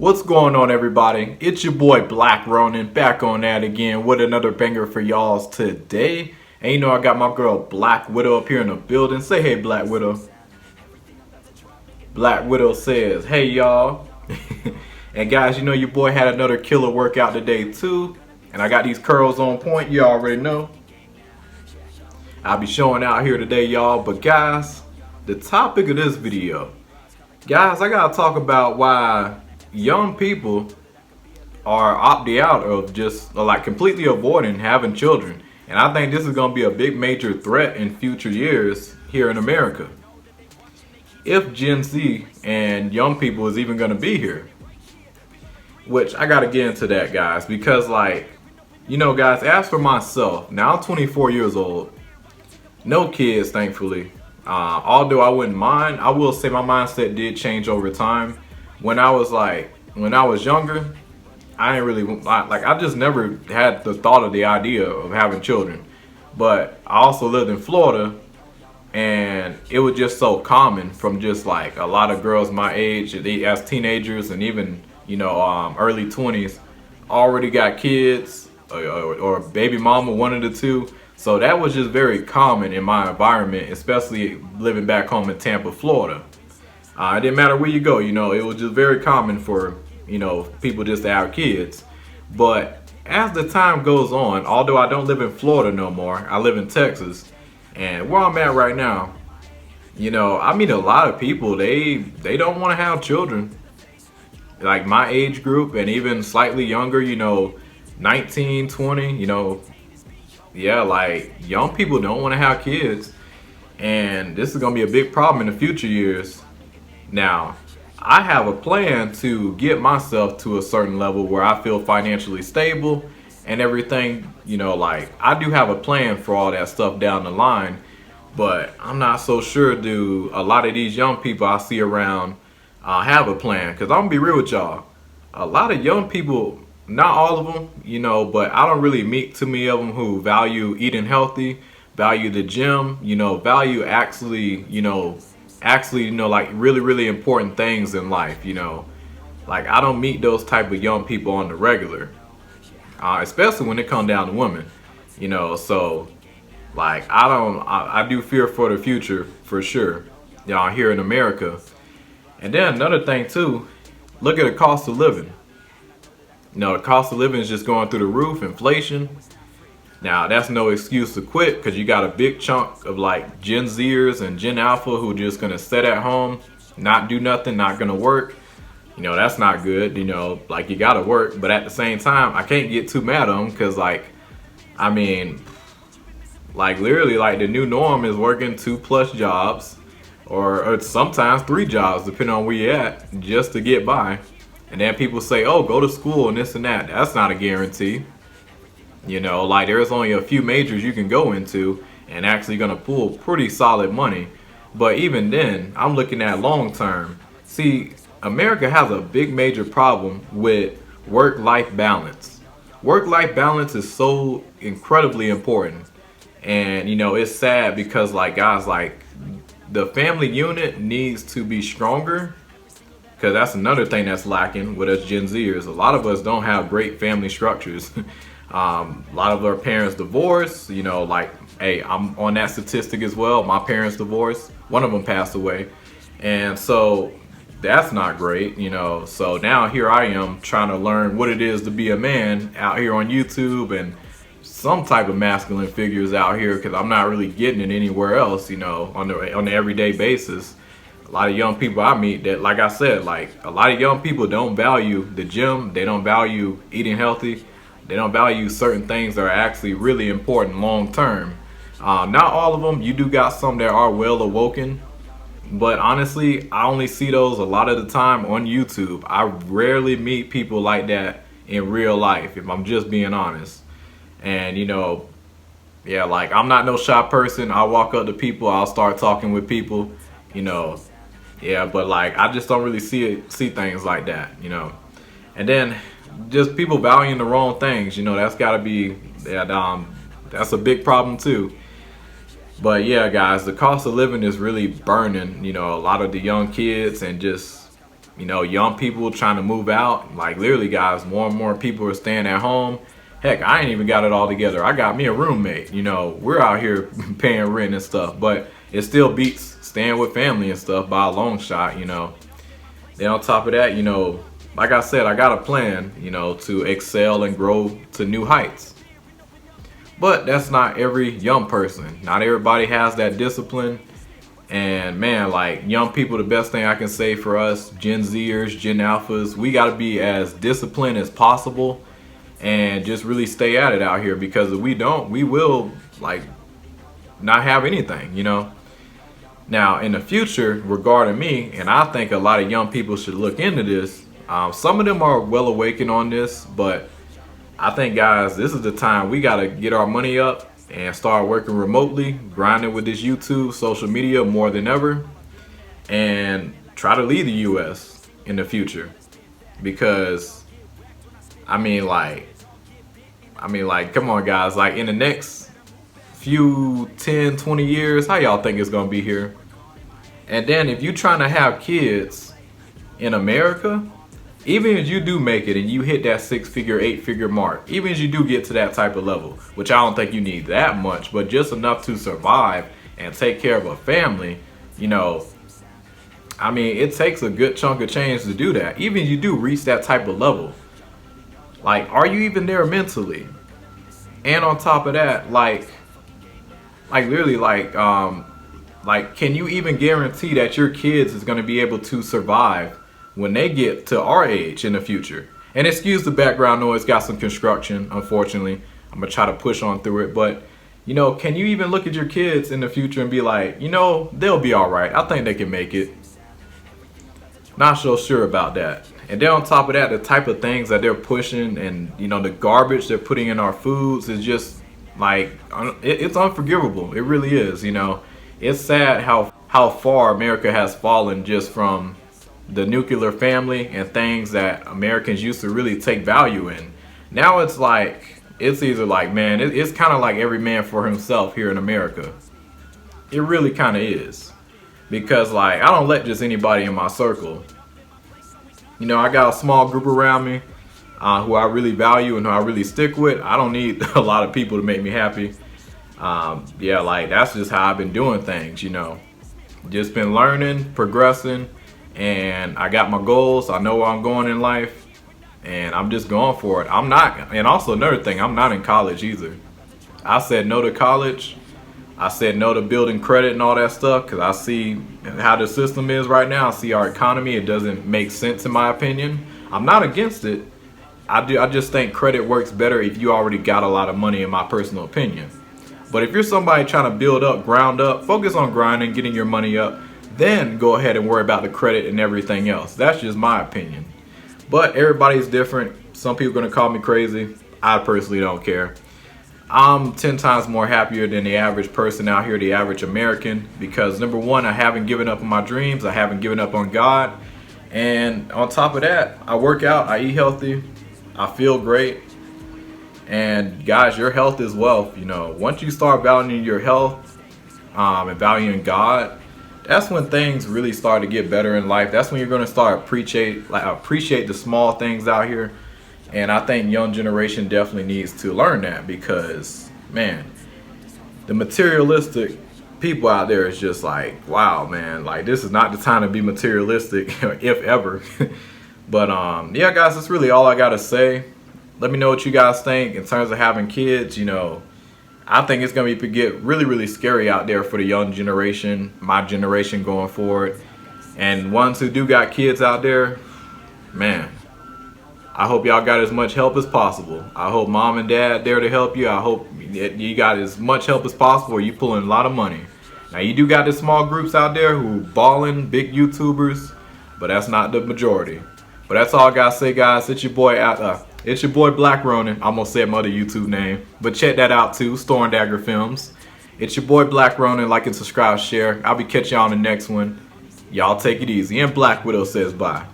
What's going on, everybody? It's your boy Black Ronin back on that again with another banger for y'all today. And you know I got my girl Black Widow up here in the building. Say hey, Black Widow. Black Widow says, hey y'all. And guys, you know your boy had another killer workout today too. And I got these curls on point, you already know. I'll be showing out here today, y'all. But guys, the topic of this video, guys, I gotta talk about why young people are opting out of just like completely avoiding having children. And I think this is going to be a big major threat in future years here in America, if Gen Z and young people is even going to be here. Which I got to get into that, guys, because like, you know, guys, as for myself, now I'm 24 years old, no kids, thankfully. Although I wouldn't mind, I will say my mindset did change over time. When I was younger, I ain't really I just never had the thought of the idea of having children. But I also lived in Florida, and it was just so common from just like a lot of girls my age, as teenagers and even early 20s, already got kids or baby mama, one of the two. So that was just very common in my environment, especially living back home in Tampa, Florida. It didn't matter where you go, it was just very common for, people just to have kids. But as the time goes on, although I don't live in Florida no more, I live in Texas. And where I'm at right now, I meet a lot of people, they don't want to have children. Like my age group and even slightly younger, 19, 20, yeah, like young people don't want to have kids. And this is going to be a big problem in the future years. Now, I have a plan to get myself to a certain level where I feel financially stable and everything, like I do have a plan for all that stuff down the line, but I'm not so sure do a lot of these young people I see around have a plan. Because I'm going to be real with y'all, a lot of young people, not all of them, but I don't really meet too many of them who value eating healthy, value the gym, value actually, like really important things in life. Like I don't meet those type of young people on the regular, especially when it comes down to women, so like I do fear for the future for sure, here in America. And then another thing too, look at the cost of living. The cost of living is just going through the roof, inflation. Now, that's no excuse to quit, because you got a big chunk of like Gen Zers and Gen Alpha who just going to sit at home, not do nothing, not going to work. That's not good, like you got to work. But at the same time, I can't get too mad at them because like literally like the new norm is working 2+ jobs or sometimes 3 jobs, depending on where you're at, just to get by. And then people say, oh, go to school and this and that. That's not a guarantee. Like there's only a few majors you can go into and actually gonna pull pretty solid money. But even then, I'm looking at long term. See, America has a big major problem with work-life balance. Work-life balance is so incredibly important. And it's sad because like guys, like the family unit needs to be stronger. Because that's another thing that's lacking with us Gen Zers. A lot of us don't have great family structures. A lot of our parents divorced, like, hey, I'm on that statistic as well. My parents divorced. One of them passed away. And so that's not great, So now here I am trying to learn what it is to be a man out here on YouTube and some type of masculine figures out here, because I'm not really getting it anywhere else, on the everyday basis. A lot of young people I meet that, like I said, like a lot of young people don't value the gym. They don't value eating healthy. They don't value certain things that are actually really important long term. Not all of them. You do got some that are well awoken. But honestly, I only see those a lot of the time on YouTube. I rarely meet people like that in real life, if I'm just being honest. And yeah, like I'm not no shy person. I'll walk up to people. I'll start talking with people, Yeah, but like I just don't really see things like that, And then just people valuing the wrong things, that's got to be that's a big problem too. But yeah, guys, the cost of living is really burning, a lot of the young kids, and just You know, young people trying to move out. Like literally, guys, more and more people are staying at home. Heck, I ain't even got it all together. I got me a roommate. You know, we're out here paying rent and stuff, but it still beats staying with family and stuff by a long shot, you know. Then on top of that, you know, like I said, I got a plan, you know, to excel and grow to new heights. But that's not every young person. Not everybody has that discipline. And man, like young people, the best thing I can say for us, Gen Zers, Gen Alphas, we got to be as disciplined as possible and just really stay at it out here, because if we don't, we will like not have anything, you know. Now in the future, regarding me, and I think a lot of young people should look into this. Some of them are well awakened on this, but I think, guys, this is the time we got to get our money up and start working remotely, grinding with this YouTube, social media more than ever, and try to lead the US in the future. Because I mean like come on, guys, like in the next few 10, 20 years, how y'all think it's gonna be here? And then if you're trying to have kids in America, even if you do make it and you hit that 6-figure, 8-figure mark, even if you do get to that type of level, which I don't think you need that much, but just enough to survive and take care of a family, you know, I mean, it takes a good chunk of change to do that. Even if you do reach that type of level, like, are you even there mentally? And on top of that, like literally, like, can you even guarantee that your kids is going to be able to survive when they get to our age in the future? And excuse the background noise, got some construction, unfortunately. I'm going to try to push on through it. But, you know, can you even look at your kids in the future and be like, you know, they'll be all right. I think they can make it. Not so sure about that. And then on top of that, the type of things that they're pushing and, you know, the garbage they're putting in our foods is just like, it's unforgivable. It really is, you know. It's sad how far America has fallen just from the nuclear family and things that Americans used to really take value in. Now it's like, it's either like, man, it's kind of like every man for himself here in America. It really kind of is. Because like, I don't let just anybody in my circle. You know, I got a small group around me who I really value and who I really stick with. I don't need a lot of people to make me happy. Yeah, like that's just how I've been doing things, you know. Just been learning, progressing, and I got my goals. I know where I'm going in life, and I'm just going for it. I'm not, and also another thing, I'm not in college either. I said no to college. I said no to building credit and all that stuff because I see how the system is right now. I see our economy. It doesn't make sense in my opinion. I'm not against it. I just think credit works better if you already got a lot of money, in my personal opinion. But if you're somebody trying to build up, ground up, focus on grinding, getting your money up, then go ahead and worry about the credit and everything else. That's just my opinion. But everybody's different. Some people are going to call me crazy. I personally don't care. I'm 10 times more happier than the average person out here, the average American, because number one, I haven't given up on my dreams. I haven't given up on God. And on top of that, I work out, I eat healthy, I feel great. And guys, your health is wealth. You know, once you start valuing your health and valuing God, that's when things really start to get better in life. That's when you're going to start appreciate the small things out here. And I think young generation definitely needs to learn that, because man, the materialistic people out there is just like, wow, man, like this is not the time to be materialistic if ever. But yeah, guys, that's really all I gotta say. Let me know what you guys think in terms of having kids. You know, I think it's gonna get really, really scary out there for the young generation, my generation going forward. And ones who do got kids out there, man, I hope y'all got as much help as possible. I hope mom and dad there to help you. I hope you got as much help as possible, or you pulling a lot of money. Now you do got the small groups out there who balling, big YouTubers, but that's not the majority. But that's all I gotta say, guys. It's your boy Black Ronin. I'm gonna say my other YouTube name, but check that out too, Storm Dagger Films. It's your boy Black Ronin. Like and subscribe, share. I'll be catching y'all on the next one. Y'all take it easy. And Black Widow says bye.